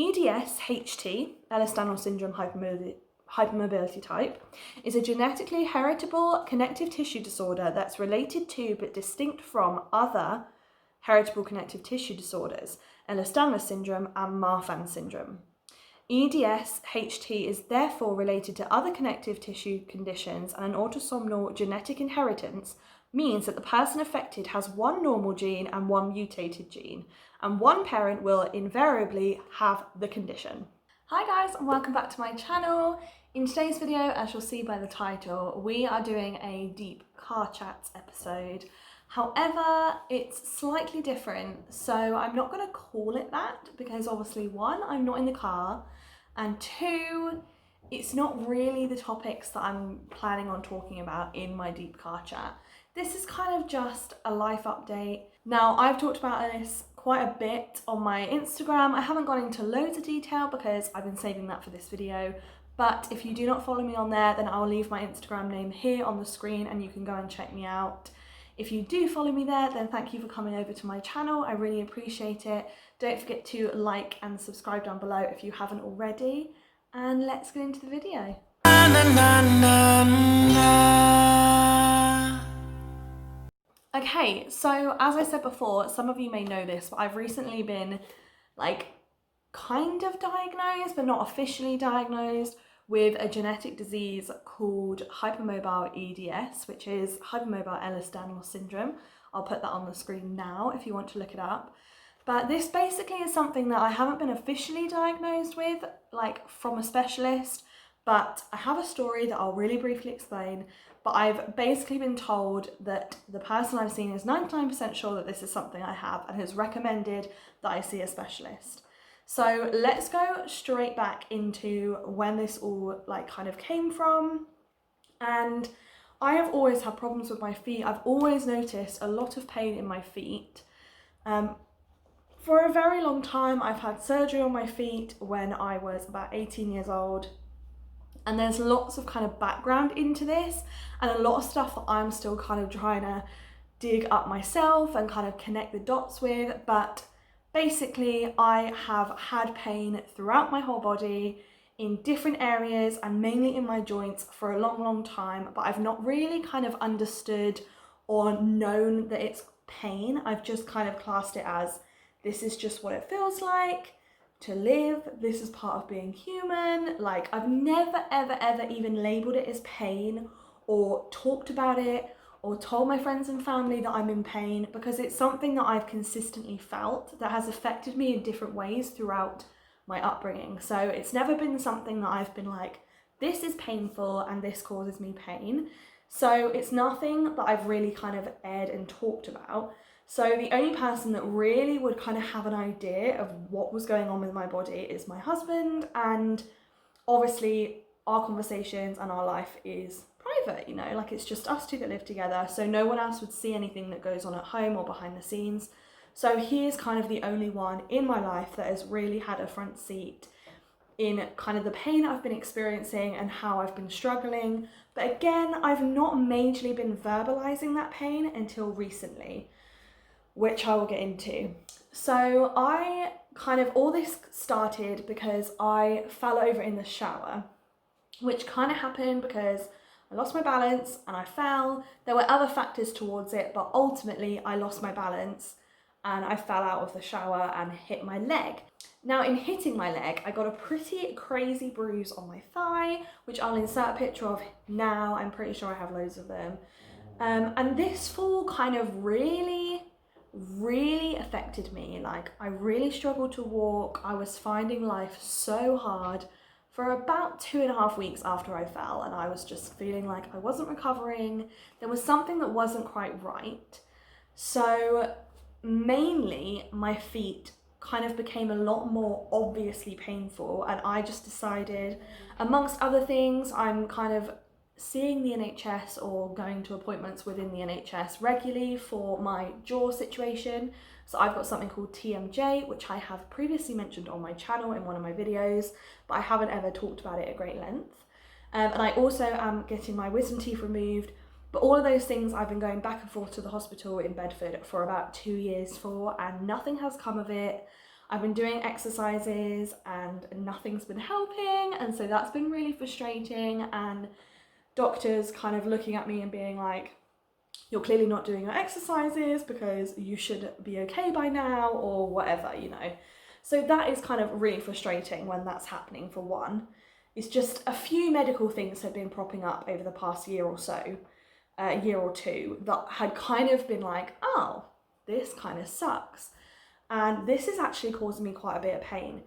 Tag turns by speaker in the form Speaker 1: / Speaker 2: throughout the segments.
Speaker 1: EDS-HT, Ehlers-Danlos Syndrome hypermobility type, is a genetically heritable connective tissue disorder that's related to but distinct from other heritable connective tissue disorders, Ehlers-Danlos syndrome and Marfan syndrome. EDS-HT is therefore related to other connective tissue conditions, and an autosomal genetic inheritance means that the person affected has one normal gene and one mutated gene, and one parent will invariably have the condition. Hi guys, and welcome back to my channel. In today's video, as you'll see by the title, we are doing a deep car chats episode. However, it's slightly different, so I'm not going to call it that because obviously one, I'm not in the car, and two, it's not really the topics that I'm planning on talking about in my deep car chat. This is kind of just a life update. Now, I've talked about this quite a bit on my Instagram. I haven't gone into loads of detail because I've been saving that for this video. But if you do not follow me on there, then I'll leave my Instagram name here on the screen and you can go and check me out. If you do follow me there, then thank you for coming over to my channel. I really appreciate it. Don't forget to like and subscribe down below if you haven't already. And let's get into the video. Okay, so as I said before, some of you may know this, but I've recently been kind of diagnosed, but not officially diagnosed, with a genetic disease called Hypermobile EDS, which is Hypermobile Ehlers-Danlos Syndrome. I'll put that on the screen now if you want to look it up. But this basically is something that I haven't been officially diagnosed with, from a specialist, but I have a story that I'll really briefly explain. But I've basically been told that the person I've seen is 99% sure that this is something I have and has recommended that I see a specialist. So let's go straight back into when this all kind of came from. And I have always had problems with my feet. I've always noticed a lot of pain in my feet. For a very long time, I've had surgery on my feet when I was about 18 years old. And there's lots of kind of background into this and a lot of stuff that I'm still kind of trying to dig up myself and kind of connect the dots with. But basically, I have had pain throughout my whole body in different areas and mainly in my joints for a long, long time. But I've not really kind of understood or known that it's pain. I've just kind of classed it as this is just what it feels like to live, this is part of being human. I've never ever even labelled it as pain or talked about it or told my friends and family that I'm in pain, because it's something that I've consistently felt that has affected me in different ways throughout my upbringing. So it's never been something that I've been like, this is painful and this causes me pain. So it's nothing that I've really kind of aired and talked about. So the only person that really would kind of have an idea of what was going on with my body is my husband, and obviously our conversations and our life is private, it's just us two that live together, so no one else would see anything that goes on at home or behind the scenes. So he is kind of the only one in my life that has really had a front seat in kind of the pain I've been experiencing and how I've been struggling. But again, I've not majorly been verbalizing that pain until recently, which I will get into. So all this started because I fell over in the shower, which kind of happened because I lost my balance and I fell. There were other factors towards it, but ultimately I lost my balance and I fell out of the shower and hit my leg. Now, in hitting my leg, I got a pretty crazy bruise on my thigh, which I'll insert a picture of now. I'm pretty sure I have loads of them. And this fall kind of really affected me. I really struggled to walk. I was finding life so hard for about 2.5 weeks after I fell, and I was just feeling like I wasn't recovering. There was something that wasn't quite right. So mainly my feet kind of became a lot more obviously painful, and I just decided, amongst other things, I'm kind of seeing the NHS or going to appointments within the NHS regularly for my jaw situation. So I've got something called TMJ, which I have previously mentioned on my channel in one of my videos, but I haven't ever talked about it at great length. And I also am getting my wisdom teeth removed, but all of those things I've been going back and forth to the hospital in Bedford for about 2 years for, and nothing has come of it. I've been doing exercises and nothing's been helping, and so that's been really frustrating, and doctors kind of looking at me and being like, you're clearly not doing your exercises because you should be okay by now, or whatever, you know. So that is kind of really frustrating when that's happening, for one. It's just a few medical things have been propping up over the past year or so, a year or two, that had kind of been like, oh, this kind of sucks. And this is actually causing me quite a bit of pain.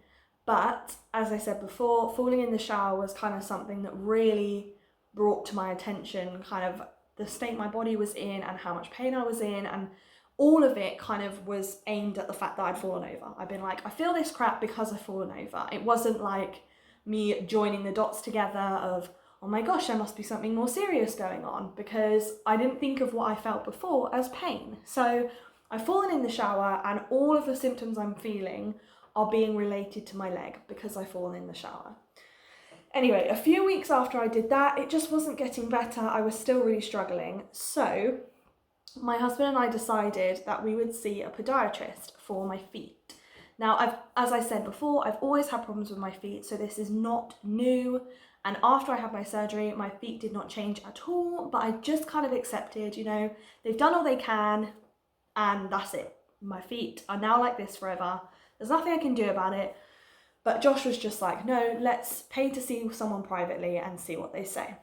Speaker 1: But as I said before, falling in the shower was kind of something that really brought to my attention kind of the state my body was in and how much pain I was in, and all of it kind of was aimed at the fact that I'd fallen over. I've been like, I feel this crap because I've fallen over. It wasn't like me joining the dots together of, oh my gosh, there must be something more serious going on, because I didn't think of what I felt before as pain. So I've fallen in the shower and all of the symptoms I'm feeling are being related to my leg because I've fallen in the shower. Anyway, a few weeks after I did that, it just wasn't getting better. I was still really struggling. So my husband and I decided that we would see a podiatrist for my feet. Now, as I said before, I've always had problems with my feet, so this is not new. And after I had my surgery, my feet did not change at all, but I just kind of accepted, you know, they've done all they can and that's it. My feet are now like this forever. There's nothing I can do about it. But Josh was just like, no, let's pay to see someone privately and see what they say.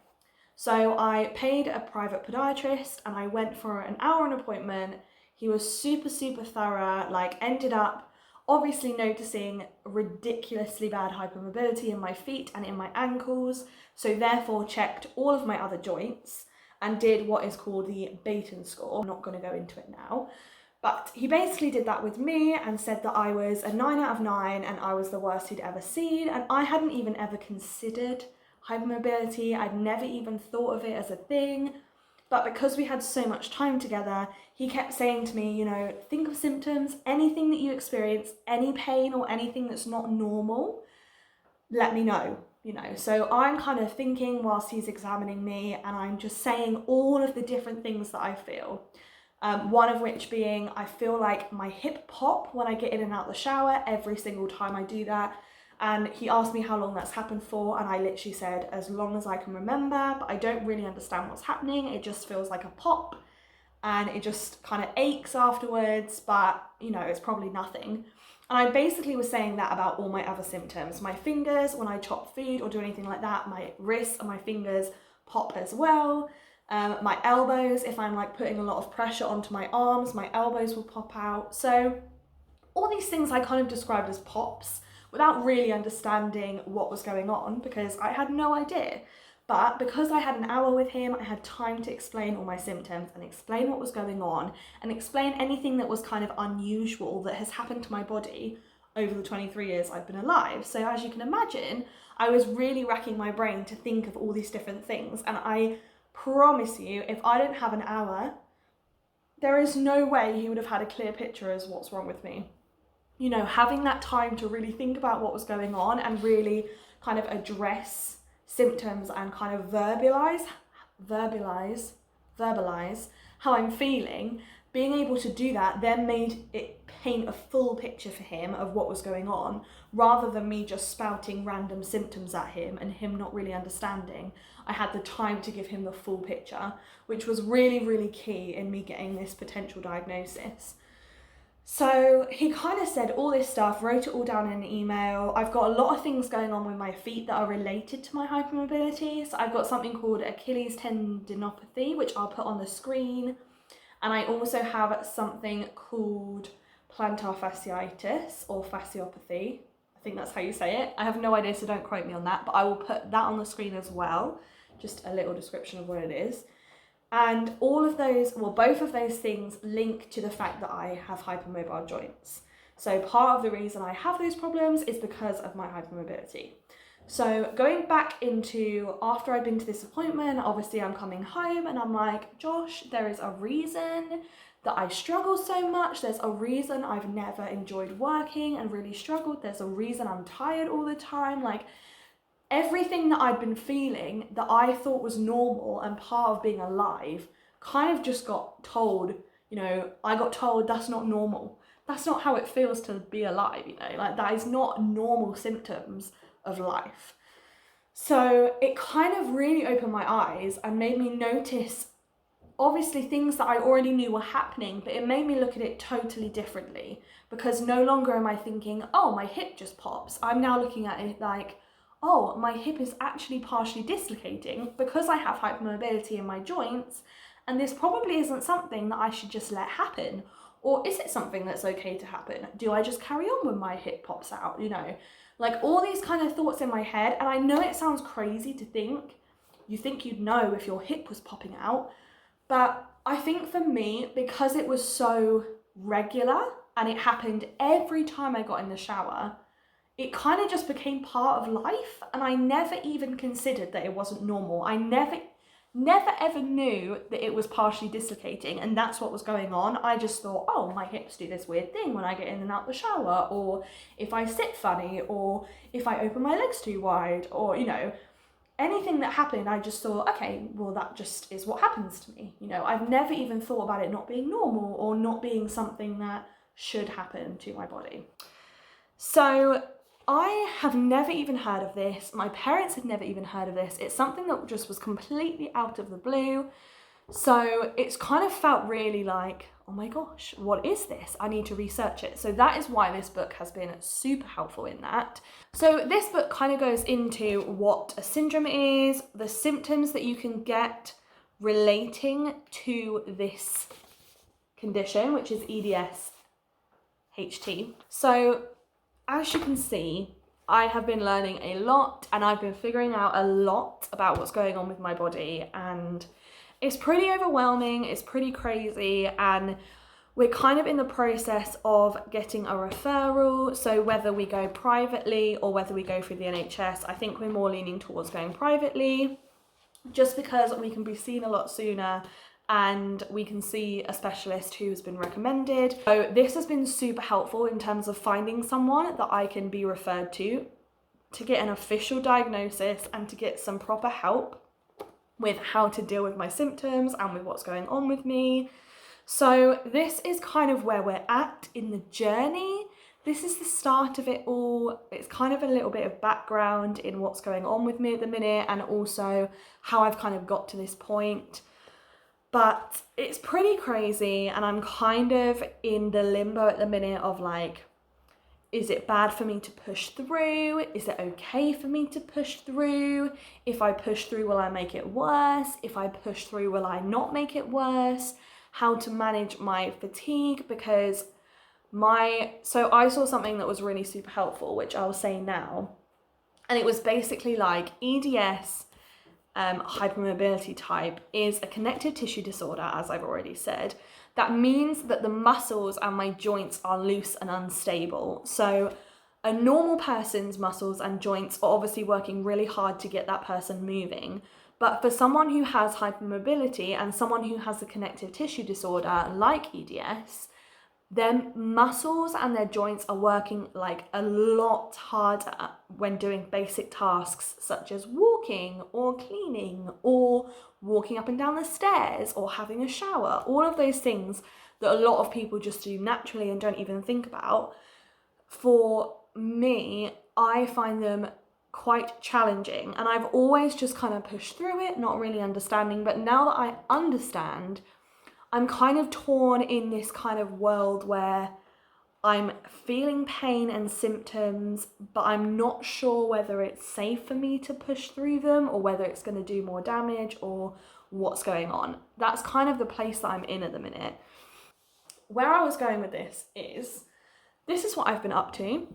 Speaker 1: So I paid a private podiatrist and I went for an hour appointment. He was super, super thorough, like ended up obviously noticing ridiculously bad hypermobility in my feet and in my ankles. So therefore checked all of my other joints and did what is called the Baton score. I'm not going to go into it now. But he basically did that with me and said that I was a 9 out of 9 and I was the worst he'd ever seen. And I hadn't even ever considered hypermobility. I'd never even thought of it as a thing. But because we had so much time together, he kept saying to me, you know, think of symptoms, anything that you experience, any pain or anything that's not normal, let me know, you know. So I'm kind of thinking whilst he's examining me, and I'm just saying all of the different things that I feel. One of which being, I feel like my hip pop when I get in and out the shower every single time I do that. And he asked me how long that's happened for, and I literally said, as long as I can remember, but I don't really understand what's happening. It just feels like a pop and it just kind of aches afterwards, but you know, it's probably nothing. And I basically was saying that about all my other symptoms. My fingers, when I chop food or do anything like that, my wrists and my fingers pop as well. My elbows, if I'm like putting a lot of pressure onto my arms, my elbows will pop out. So all these things I kind of described as pops without really understanding what was going on, because I had no idea. But because I had an hour with him, I had time to explain all my symptoms and explain what was going on and explain anything that was kind of unusual that has happened to my body over the 23 years I've been alive. So as you can imagine, I was really racking my brain to think of all these different things. And I promise you, if I didn't have an hour, there is no way he would have had a clear picture as what's wrong with me. You know, having that time to really think about what was going on and really kind of address symptoms and kind of verbalize how I'm feeling, being able to do that then made it paint a full picture for him of what was going on, rather than me just spouting random symptoms at him and him not really understanding. I had the time to give him the full picture, which was really, really key in me getting this potential diagnosis. So he kind of said all this stuff, wrote it all down in an email. I've got a lot of things going on with my feet that are related to my hypermobility. So I've got something called Achilles tendinopathy, which I'll put on the screen. And I also have something called plantar fasciitis or fasciopathy. I think that's how you say it. I have no idea, so don't quote me on that, but I will put that on the screen as well. Just a little description of what it is. And all of those, well, both of those things link to the fact that I have hypermobile joints. So part of the reason I have those problems is because of my hypermobility. So going back into after I'd been to this appointment, obviously I'm coming home and I'm like, Josh, there is a reason that I struggle so much. There's a reason I've never enjoyed working and really struggled. There's a reason I'm tired all the time. Like, everything that I'd been feeling that I thought was normal and part of being alive kind of just got told, you know, I got told that's not normal. that's not how it feels to be alive, you know, like that is not normal symptoms of life. So it kind of really opened my eyes and made me notice obviously things that I already knew were happening, but it made me look at it totally differently, because no longer am I thinking, oh, my hip just pops. I'm now looking at it like, oh, my hip is actually partially dislocating because I have hypermobility in my joints, and this probably isn't something that I should just let happen. Or is it something that's okay to happen? Do I just carry on when my hip pops out, you know? Like all these kind of thoughts in my head, and I know it sounds crazy to think, you think you'd know if your hip was popping out, but I think for me, because it was so regular and it happened every time I got in the shower, it kind of just became part of life, and I never even considered that it wasn't normal. I never ever knew that it was partially dislocating and that's what was going on. I just thought, oh, my hips do this weird thing when I get in and out the shower, or if I sit funny, or if I open my legs too wide, or, you know, anything that happened, I just thought, okay, well, that just is what happens to me. You know, I've never even thought about it not being normal or not being something that should happen to my body. So I have never even heard of this. My parents had never even heard of this. It's something that just was completely out of the blue. So it's kind of felt really like, oh my gosh, what is this? I need to research it. So that is why this book has been super helpful in that. So this book kind of goes into what a syndrome is, the symptoms that you can get relating to this condition, which is EDS-HT. So as you can see, I have been learning a lot and I've been figuring out a lot about what's going on with my body, and it's pretty overwhelming, it's pretty crazy, and we're kind of in the process of getting a referral. So whether we go privately or whether we go through the NHS, I think we're more leaning towards going privately, just because we can be seen a lot sooner and we can see a specialist who's been recommended. So this has been super helpful in terms of finding someone that I can be referred to get an official diagnosis and to get some proper help with how to deal with my symptoms and with what's going on with me. So this is kind of where we're at in the journey. This is the start of it all. It's kind of a little bit of background in what's going on with me at the minute, and also how I've kind of got to this point. But it's pretty crazy, and I'm kind of in the limbo at the minute of like, is it bad for me to push through? Is it okay for me to push through? If I push through, will I make it worse? If I push through, will I not make it worse? How to manage my fatigue, because so I saw something that was really super helpful, which I'll say now. And it was basically like EDS, hypermobility type, is a connective tissue disorder, as I've already said. That means that the muscles and my joints are loose and unstable. So a normal person's muscles and joints are obviously working really hard to get that person moving. But for someone who has hypermobility and someone who has a connective tissue disorder like EDS, their muscles and their joints are working like a lot harder when doing basic tasks such as walking or cleaning or walking up and down the stairs or having a shower. All of those things that a lot of people just do naturally and don't even think about. For me, I find them quite challenging, and I've always just kind of pushed through it, not really understanding. But now that I understand, I'm kind of torn in this kind of world where I'm feeling pain and symptoms, but I'm not sure whether it's safe for me to push through them or whether it's going to do more damage or what's going on. That's kind of the place that I'm in at the minute. Where I was going with this is what I've been up to.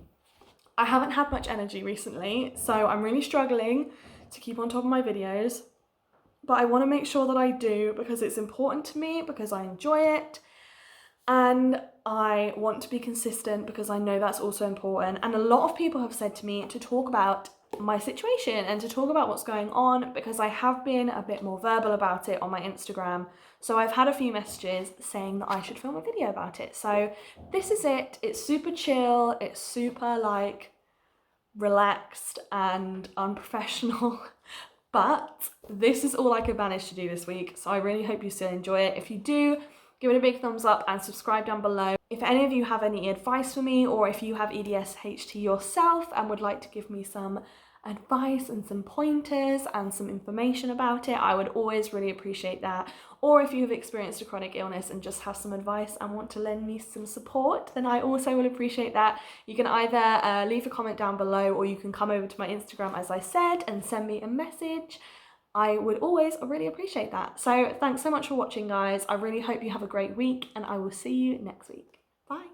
Speaker 1: I haven't had much energy recently, so I'm really struggling to keep on top of my videos. But I want to make sure that I do, because it's important to me, because I enjoy it, and I want to be consistent because I know that's also important. And a lot of people have said to me to talk about my situation and to talk about what's going on, because I have been a bit more verbal about it on my Instagram. So I've had a few messages saying that I should film a video about it. So this is it. It's super chill. It's super like relaxed and unprofessional. But this is all I could manage to do this week, so I really hope you still enjoy it. If you do, give it a big thumbs up and subscribe down below. If any of you have any advice for me, or if you have EDSHD yourself and would like to give me some advice and some pointers and some information about it, I would always really appreciate that. Or if you have experienced a chronic illness and just have some advice and want to lend me some support, then I also will appreciate that. You can either leave a comment down below, or you can come over to my Instagram, as I said, and send me a message. I would always really appreciate that. So thanks so much for watching, guys. I really hope you have a great week, and I will see you next week. Bye.